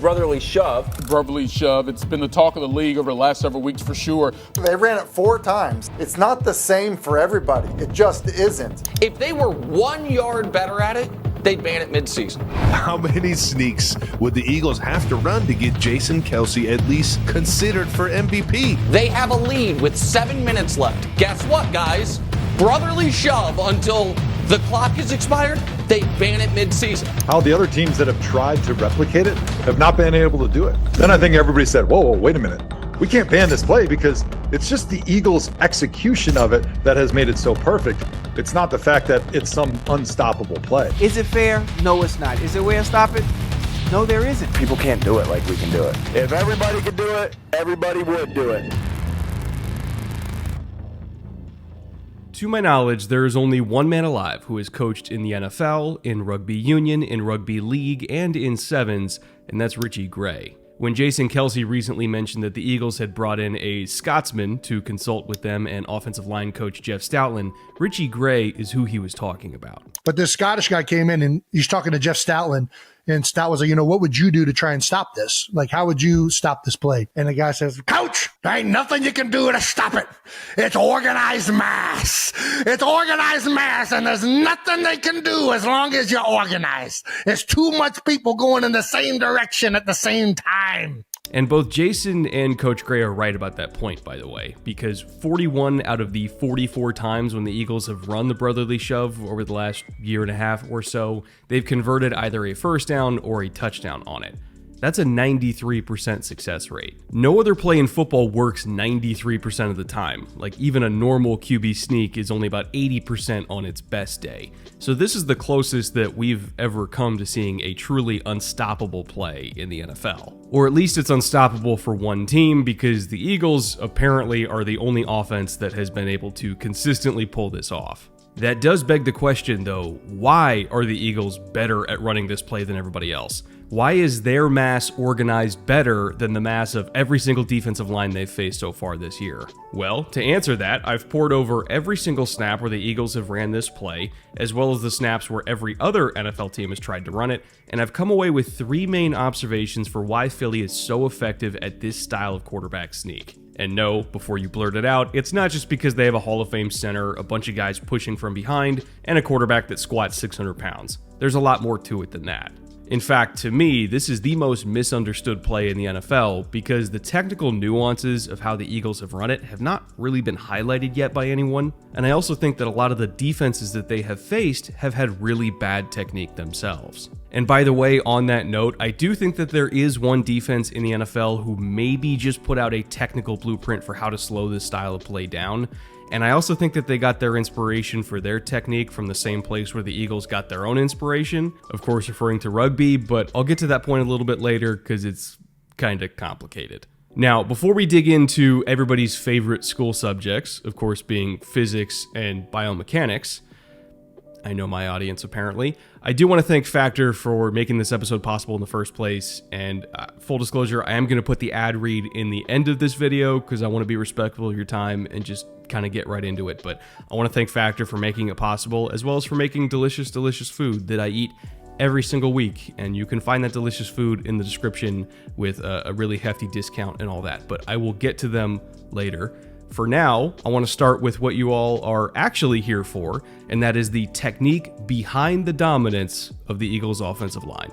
Brotherly shove. Brotherly shove. It's been the talk of the league over the last several weeks for sure. They ran it 4 times. It's not the same for everybody. It just isn't. If they were 1 yard better at it, they'd ban it midseason. How many sneaks would the Eagles have to run to get Jason Kelce at least considered for MVP? They have a lead with 7 minutes left. Guess what, guys? Brotherly shove until the clock is expired, they ban it mid-season. How the other teams that have tried to replicate it have not been able to do it. Then I think everybody said, whoa, wait a minute. We can't ban this play because it's just the Eagles' execution of it that has made it so perfect. It's not the fact that it's some unstoppable play. Is it fair? No, it's not. Is there a way to stop it? No, there isn't. People can't do it like we can do it. If everybody could do it, everybody would do it. To my knowledge, there is only one man alive who has coached in the NFL, in rugby union, in rugby league, and in sevens, and that's Richie Gray. When Jason Kelce recently mentioned that the Eagles had brought in a Scotsman to consult with them and offensive line coach Jeff Stoutland, Richie Gray is who he was talking about. But this Scottish guy came in and he's talking to Jeff Stoutland, and Stout was like, what would you do to try and stop this? Like, how would you stop this play? And the guy says, Coach, there ain't nothing you can do to stop it. It's organized mass. It's organized mass, and there's nothing they can do as long as you're organized. There's too much people going in the same direction at the same time. And both Jason and Coach Gray are right about that point, by the way, because 41 out of the 44 times when the Eagles have run the brotherly shove over the last year and a half or so, they've converted either a first down or a touchdown on it. That's a 93% success rate. No other play in football works 93% of the time. Like, even a normal QB sneak is only about 80% on its best day. So this is the closest that we've ever come to seeing a truly unstoppable play in the NFL. Or at least it's unstoppable for one team, because the Eagles apparently are the only offense that has been able to consistently pull this off. That does beg the question, though, why are the Eagles better at running this play than everybody else? Why is their mass organized better than the mass of every single defensive line they've faced so far this year? Well, to answer that, I've poured over every single snap where the Eagles have ran this play, as well as the snaps where every other NFL team has tried to run it, and I've come away with 3 main observations for why Philly is so effective at this style of quarterback sneak. And no, before you blurt it out, it's not just because they have a Hall of Fame center, a bunch of guys pushing from behind, and a quarterback that squats 600 pounds. There's a lot more to it than that. In fact, to me, this is the most misunderstood play in the NFL because the technical nuances of how the Eagles have run it have not really been highlighted yet by anyone, and I also think that a lot of the defenses that they have faced have had really bad technique themselves. And by the way, on that note, I do think that there is one defense in the NFL who maybe just put out a technical blueprint for how to slow this style of play down. And I also think that they got their inspiration for their technique from the same place where the Eagles got their own inspiration, of course referring to rugby, but I'll get to that point a little bit later because it's kind of complicated. Now, before we dig into everybody's favorite school subjects, of course being physics and biomechanics, I know my audience apparently, I do want to thank Factor for making this episode possible in the first place, and full disclosure, I am going to put the ad read in the end of this video because I want to be respectful of your time and just kind of get right into it. But I want to thank Factor for making it possible, as well as for making delicious, delicious food that I eat every single week, and you can find that delicious food in the description with a really hefty discount and all that, but I will get to them later. For now, I want to start with what you all are actually here for, and that is the technique behind the dominance of the Eagles' offensive line.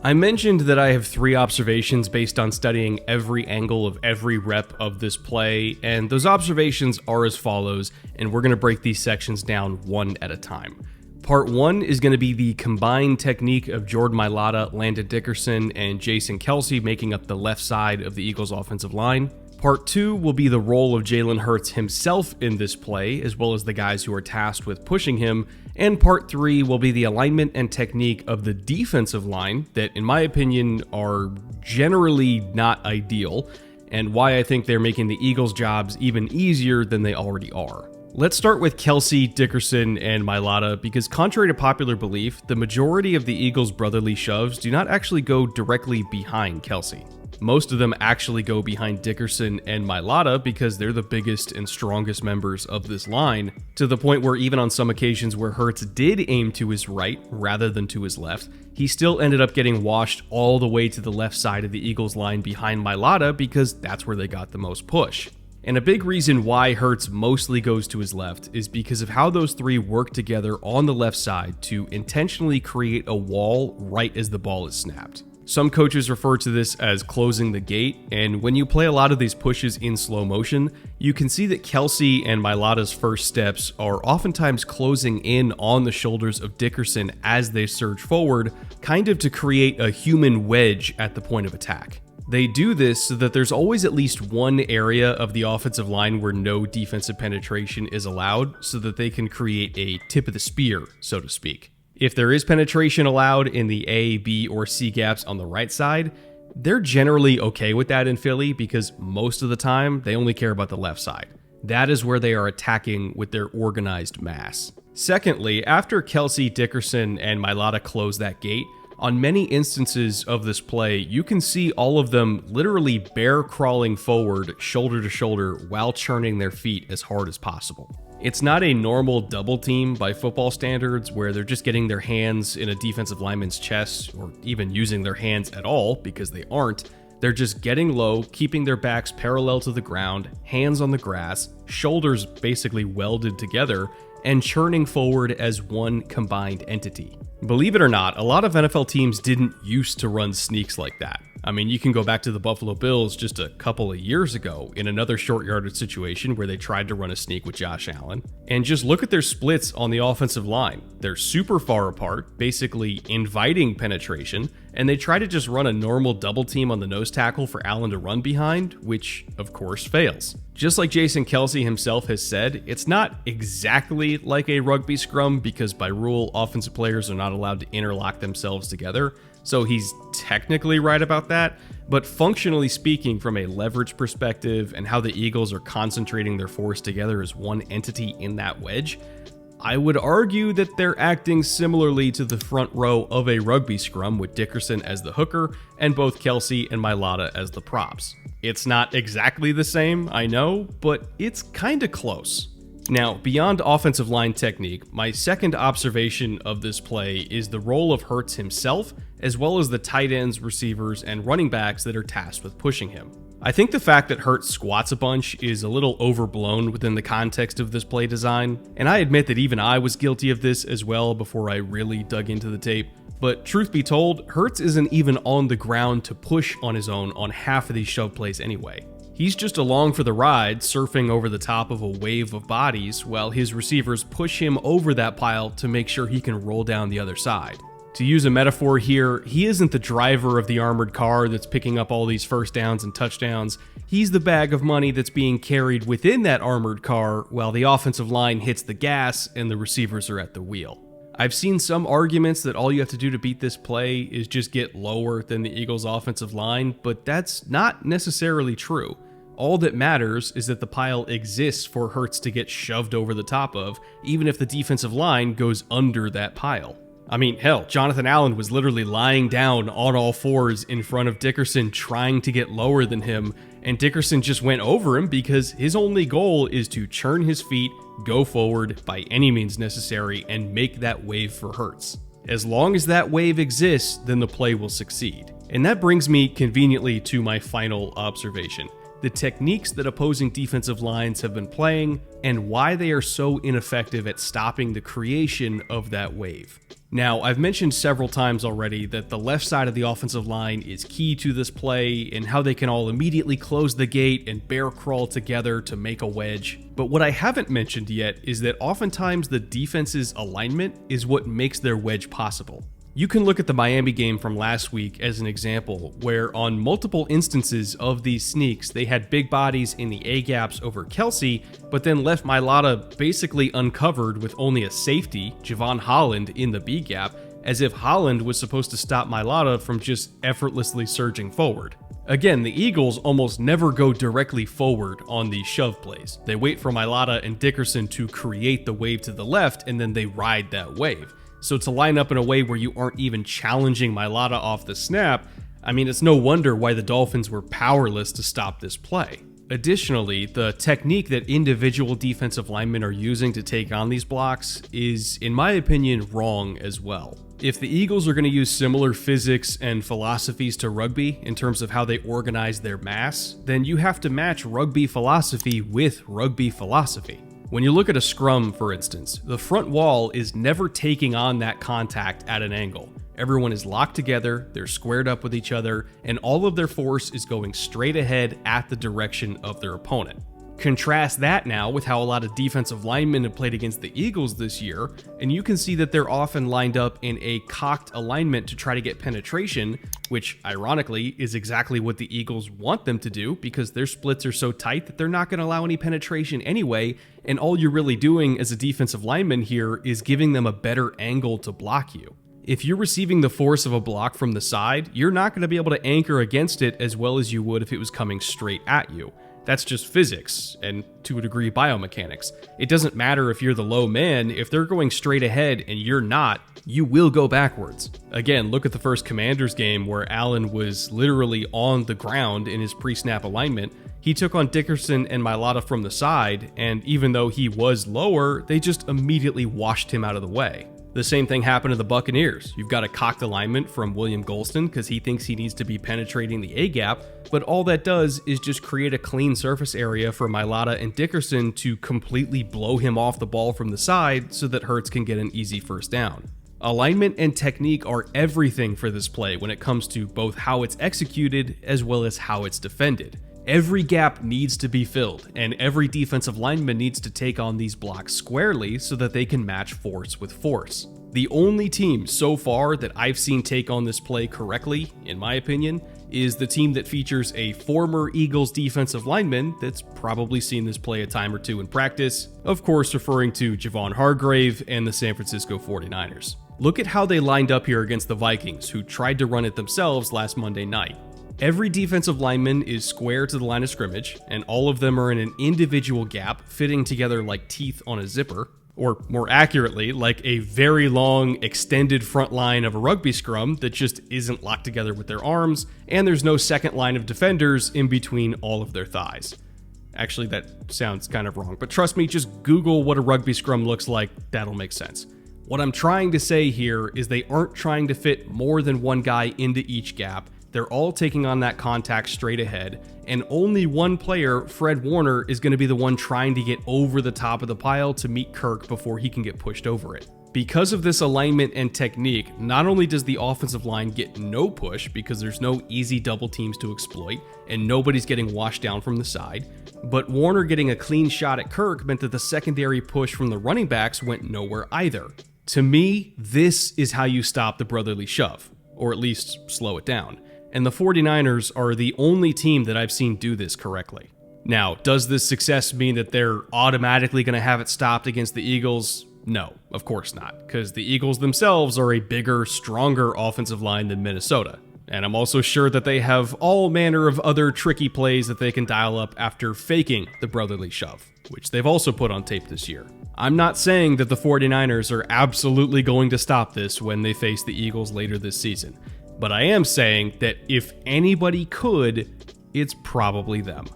I mentioned that I have 3 observations based on studying every angle of every rep of this play, and those observations are as follows, and we're going to break these sections down one at a time. Part 1 is going to be the combined technique of Jordan Mailata, Landon Dickerson, and Jason Kelce making up the left side of the Eagles' offensive line. Part 2 will be the role of Jalen Hurts himself in this play, as well as the guys who are tasked with pushing him. And Part 3 will be the alignment and technique of the defensive line that, in my opinion, are generally not ideal, and why I think they're making the Eagles' jobs even easier than they already are. Let's start with Kelce, Dickerson, and Mailata, because contrary to popular belief, the majority of the Eagles' brotherly shoves do not actually go directly behind Kelce. Most of them actually go behind Dickerson and Mailata because they're the biggest and strongest members of this line, to the point where even on some occasions where Hurts did aim to his right rather than to his left, he still ended up getting washed all the way to the left side of the Eagles line behind Mailata because that's where they got the most push. And a big reason why Hurts mostly goes to his left is because of how those three work together on the left side to intentionally create a wall right as the ball is snapped. Some coaches refer to this as closing the gate, and when you play a lot of these pushes in slow motion, you can see that Kelce and Mailata's first steps are oftentimes closing in on the shoulders of Dickerson as they surge forward, kind of to create a human wedge at the point of attack. They do this so that there's always at least one area of the offensive line where no defensive penetration is allowed, so that they can create a tip of the spear, so to speak. If there is penetration allowed in the A, B, or C gaps on the right side, they're generally okay with that in Philly because most of the time they only care about the left side. That is where they are attacking with their organized mass. Secondly, after Kelce, Dickerson, and Mailata close that gate, on many instances of this play, you can see all of them literally bear crawling forward shoulder to shoulder while churning their feet as hard as possible. It's not a normal double team by football standards where they're just getting their hands in a defensive lineman's chest or even using their hands at all because they aren't. They're just getting low, keeping their backs parallel to the ground, hands on the grass, shoulders basically welded together, and churning forward as one combined entity. Believe it or not, a lot of NFL teams didn't used to run sneaks like that. I mean, you can go back to the Buffalo Bills just a couple of years ago in another short yardage situation where they tried to run a sneak with Josh Allen. And just look at their splits on the offensive line. They're super far apart, basically inviting penetration, and they try to just run a normal double team on the nose tackle for Allen to run behind, which of course fails. Just like Jason Kelce himself has said, it's not exactly like a rugby scrum because by rule, offensive players are not allowed to interlock themselves together. So he's technically right about that, but functionally speaking, from a leverage perspective and how the Eagles are concentrating their force together as one entity in that wedge, I would argue that they're acting similarly to the front row of a rugby scrum with Dickerson as the hooker and both Kelce and Mailata as the props. It's not exactly the same, I know, but it's kinda close. Now, beyond offensive line technique, my second observation of this play is the role of Hurts himself, as well as the tight ends, receivers, and running backs that are tasked with pushing him. I think the fact that Hurts squats a bunch is a little overblown within the context of this play design, and I admit that even I was guilty of this as well before I really dug into the tape. But truth be told, Hurts isn't even on the ground to push on his own on half of these shove plays anyway. He's just along for the ride, surfing over the top of a wave of bodies while his receivers push him over that pile to make sure he can roll down the other side. To use a metaphor here, he isn't the driver of the armored car that's picking up all these first downs and touchdowns. He's the bag of money that's being carried within that armored car while the offensive line hits the gas and the receivers are at the wheel. I've seen some arguments that all you have to do to beat this play is just get lower than the Eagles' offensive line, but that's not necessarily true. All that matters is that the pile exists for Hurts to get shoved over the top of, even if the defensive line goes under that pile. I mean, hell, Jonathan Allen was literally lying down on all fours in front of Dickerson trying to get lower than him, and Dickerson just went over him because his only goal is to churn his feet, go forward by any means necessary, and make that wave for Hurts. As long as that wave exists, then the play will succeed. And that brings me conveniently to my final observation: the techniques that opposing defensive lines have been playing and why they are so ineffective at stopping the creation of that wave. Now, I've mentioned several times already that the left side of the offensive line is key to this play and how they can all immediately close the gate and bear crawl together to make a wedge. But what I haven't mentioned yet is that oftentimes the defense's alignment is what makes their wedge possible. You can look at the Miami game from last week as an example, where on multiple instances of these sneaks, they had big bodies in the A-gaps over Kelce, but then left Mailata basically uncovered with only a safety, Javon Holland, in the B-gap, as if Holland was supposed to stop Mailata from just effortlessly surging forward. Again, the Eagles almost never go directly forward on these shove plays. They wait for Mailata and Dickerson to create the wave to the left, and then they ride that wave. So to line up in a way where you aren't even challenging Mailata off the snap, I mean, it's no wonder why the Dolphins were powerless to stop this play. Additionally, the technique that individual defensive linemen are using to take on these blocks is, in my opinion, wrong as well. If the Eagles are going to use similar physics and philosophies to rugby in terms of how they organize their mass, then you have to match rugby philosophy with rugby philosophy. When you look at a scrum, for instance, the front wall is never taking on that contact at an angle. Everyone is locked together, they're squared up with each other, and all of their force is going straight ahead at the direction of their opponent. Contrast that now with how a lot of defensive linemen have played against the Eagles this year, and you can see that they're often lined up in a cocked alignment to try to get penetration, which ironically is exactly what the Eagles want them to do because their splits are so tight that they're not going to allow any penetration anyway, and all you're really doing as a defensive lineman here is giving them a better angle to block you. If you're receiving the force of a block from the side, you're not going to be able to anchor against it as well as you would if it was coming straight at you. That's just physics, and to a degree biomechanics. It doesn't matter if you're the low man, if they're going straight ahead and you're not, you will go backwards. Again, look at the first Commanders game where Allen was literally on the ground in his pre-snap alignment. He took on Dickerson and Mailata from the side, and even though he was lower, they just immediately washed him out of the way. The same thing happened to the Buccaneers. You've got a cocked alignment from William Golston because he thinks he needs to be penetrating the A-gap, but all that does is just create a clean surface area for Mailata and Dickerson to completely blow him off the ball from the side so that Hurts can get an easy first down. Alignment and technique are everything for this play when it comes to both how it's executed as well as how it's defended. Every gap needs to be filled, and every defensive lineman needs to take on these blocks squarely so that they can match force with force. The only team so far that I've seen take on this play correctly, in my opinion, is the team that features a former Eagles defensive lineman that's probably seen this play a time or two in practice, of course referring to Javon Hargrave and the San Francisco 49ers. Look at how they lined up here against the Vikings, who tried to run it themselves last Monday night. Every defensive lineman is square to the line of scrimmage, and all of them are in an individual gap fitting together like teeth on a zipper, or more accurately, like a very long extended front line of a rugby scrum that just isn't locked together with their arms, and there's no second line of defenders in between all of their thighs. Actually, that sounds kind of wrong, but trust me, just Google what a rugby scrum looks like, that'll make sense. What I'm trying to say here is they aren't trying to fit more than one guy into each gap. They're all taking on that contact straight ahead, and only one player, Fred Warner, is going to be the one trying to get over the top of the pile to meet Kirk before he can get pushed over it. Because of this alignment and technique, not only does the offensive line get no push because there's no easy double teams to exploit and nobody's getting washed down from the side, but Warner getting a clean shot at Kirk meant that the secondary push from the running backs went nowhere either. To me, this is how you stop the brotherly shove, or at least slow it down. And the 49ers are the only team that I've seen do this correctly. Now, does this success mean that they're automatically going to have it stopped against the Eagles? No, of course not, because the Eagles themselves are a bigger, stronger offensive line than Minnesota. And I'm also sure that they have all manner of other tricky plays that they can dial up after faking the brotherly shove, which they've also put on tape this year. I'm not saying that the 49ers are absolutely going to stop this when they face the Eagles later this season. But I am saying that if anybody could, it's probably them.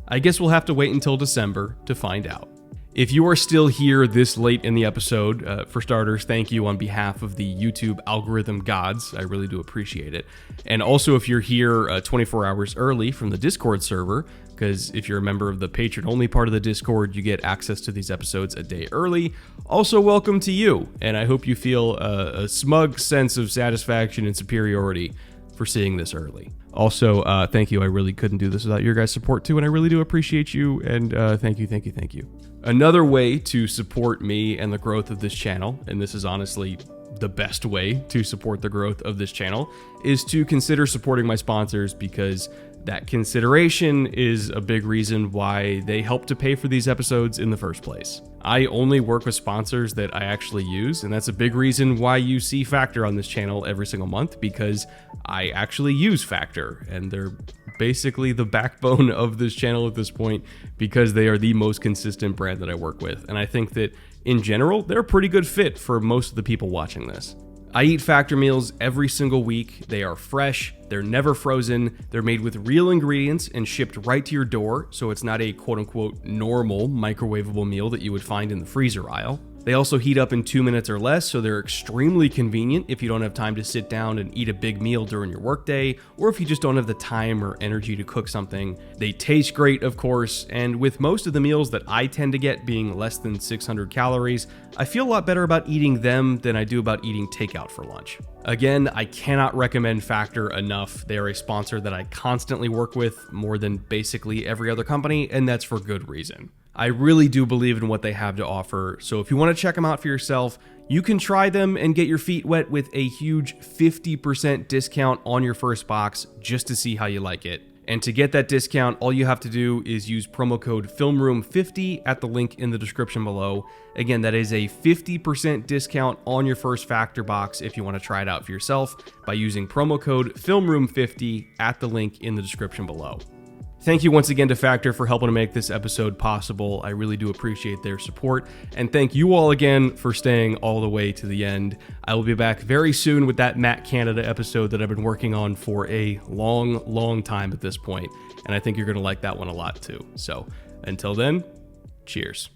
I guess we'll have to wait until December to find out. If you are still here this late in the episode, for starters, thank you on behalf of the YouTube algorithm gods. I really do appreciate it. And also if you're here 24 hours early from the Discord server, because if you're a member of the patron-only part of the Discord, you get access to these episodes a day early. Also, welcome to you, and I hope you feel a smug sense of satisfaction and superiority for seeing this early. Also, thank you. I really couldn't do this without your guys' support too, and I really do appreciate you, and thank you. Another way to support me and the growth of this channel, and this is honestly the best way to support the growth of this channel, is to consider supporting my sponsors, because that consideration is a big reason why they help to pay for these episodes in the first place. I only work with sponsors that I actually use, and that's a big reason why you see Factor on this channel every single month, because I actually use Factor, and they're basically the backbone of this channel at this point, because they are the most consistent brand that I work with, and I think that in general, they're a pretty good fit for most of the people watching this. I eat Factor meals every single week. They are fresh, they're never frozen, they're made with real ingredients and shipped right to your door, so it's not a quote-unquote normal microwavable meal that you would find in the freezer aisle. They also heat up in 2 minutes or less, so they're extremely convenient if you don't have time to sit down and eat a big meal during your workday, or if you just don't have the time or energy to cook something. They taste great, of course, and with most of the meals that I tend to get being less than 600 calories, I feel a lot better about eating them than I do about eating takeout for lunch. Again, I cannot recommend Factor enough. They are a sponsor that I constantly work with more than basically every other company, and that's for good reason. I really do believe in what they have to offer, so if you want to check them out for yourself, you can try them and get your feet wet with a huge 50% discount on your first box just to see how you like it. And to get that discount, all you have to do is use promo code FILMROOM50 at the link in the description below. Again, that is a 50% discount on your first Factor box if you want to try it out for yourself by using promo code FILMROOM50 at the link in the description below. Thank you once again to Factor for helping to make this episode possible. I really do appreciate their support. And thank you all again for staying all the way to the end. I will be back very soon with that Matt Canada episode that I've been working on for a long time at this point. And I think you're going to like that one a lot too. So until then, cheers.